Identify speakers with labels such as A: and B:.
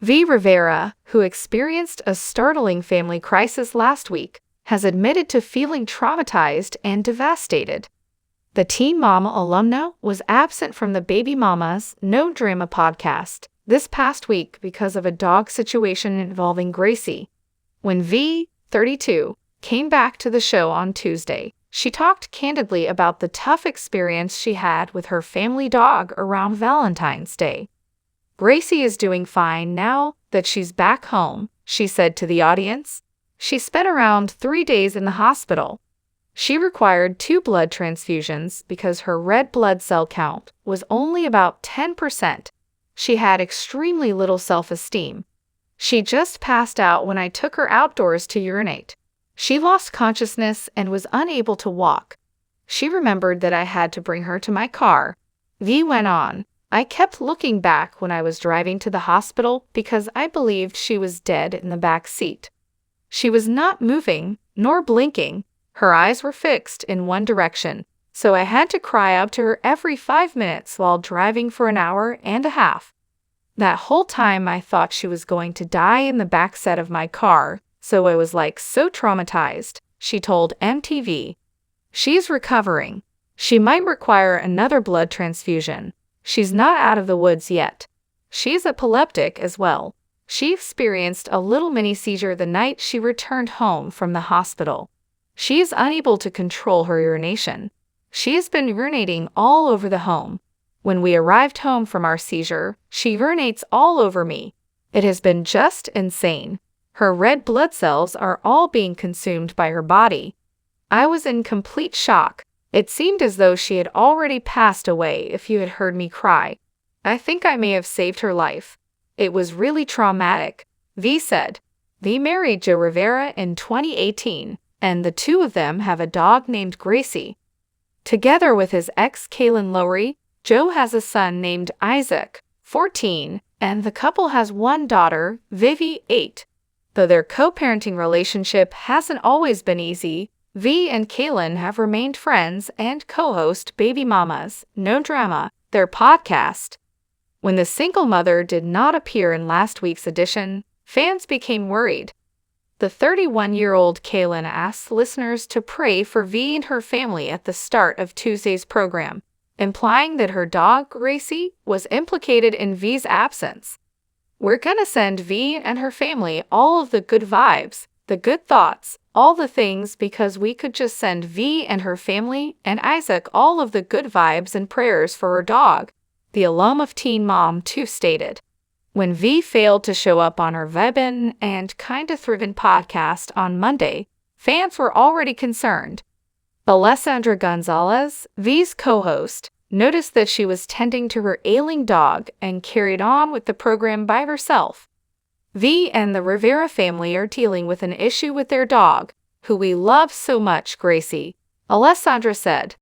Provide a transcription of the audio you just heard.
A: Vee Rivera, who experienced a startling family crisis last week, has admitted to feeling traumatized and devastated. The Teen Mama alumna was absent from the Baby Mama's No Drama podcast this past week because of a dog situation involving Gracie. When Vee, 32, came back to the show on Tuesday, she talked candidly about the tough experience she had with her family dog around Valentine's Day. "Gracie is doing fine now that she's back home," she said to the audience. "She spent around 3 days in the hospital. She required 2 blood transfusions because her red blood cell count was only about 10%. She had extremely little self-esteem. She just passed out when I took her outdoors to urinate. She lost consciousness and was unable to walk. She remembered that I had to bring her to my car." Vee went on, "I kept looking back when I was driving to the hospital because I believed she was dead in the back seat. She was not moving, nor blinking. Her eyes were fixed in one direction, so I had to cry out to her every 5 minutes while driving for an hour and a half. That whole time I thought she was going to die in the back seat of my car, so I was so traumatized," she told MTV. "She's recovering. She might require another blood transfusion. She's not out of the woods yet. She's epileptic as well. She experienced a little mini seizure the night she returned home from the hospital. She is unable to control her urination. She has been urinating all over the home. When we arrived home from our seizure, she urinates all over me. It has been just insane. Her red blood cells are all being consumed by her body. I was in complete shock. It seemed as though she had already passed away if you had heard me cry. I think I may have saved her life. It was really traumatic," Vee said. Vee married Joe Rivera in 2018, and the two of them have a dog named Gracie. Together with his ex Kaylin Lowry, Joe has a son named Isaac, 14, and the couple has one daughter, Vivi, 8. Though their co-parenting relationship hasn't always been easy, Vee and Kaylin have remained friends and co-host Baby Mama's No Drama, their podcast. When the single mother did not appear in last week's edition, fans became worried. The 31-year-old Kaylin asked listeners to pray for Vee and her family at the start of Tuesday's program, implying that her dog, Gracie, was implicated in Vee's absence. "We're gonna send Vee and her family all of the good vibes, the good thoughts, all the things because we could just send Vee and her family and Isaac all of the good vibes and prayers for her dog," the alum of Teen Mom 2 stated. When Vee failed to show up on her Vebin and Kinda Thriven podcast on Monday, fans were already concerned. Alessandra Gonzalez, Vee's co-host, noticed that she was tending to her ailing dog and carried on with the program by herself. "Vee and the Rivera family are dealing with an issue with their dog, who we love so much, Gracie," Alessandra said.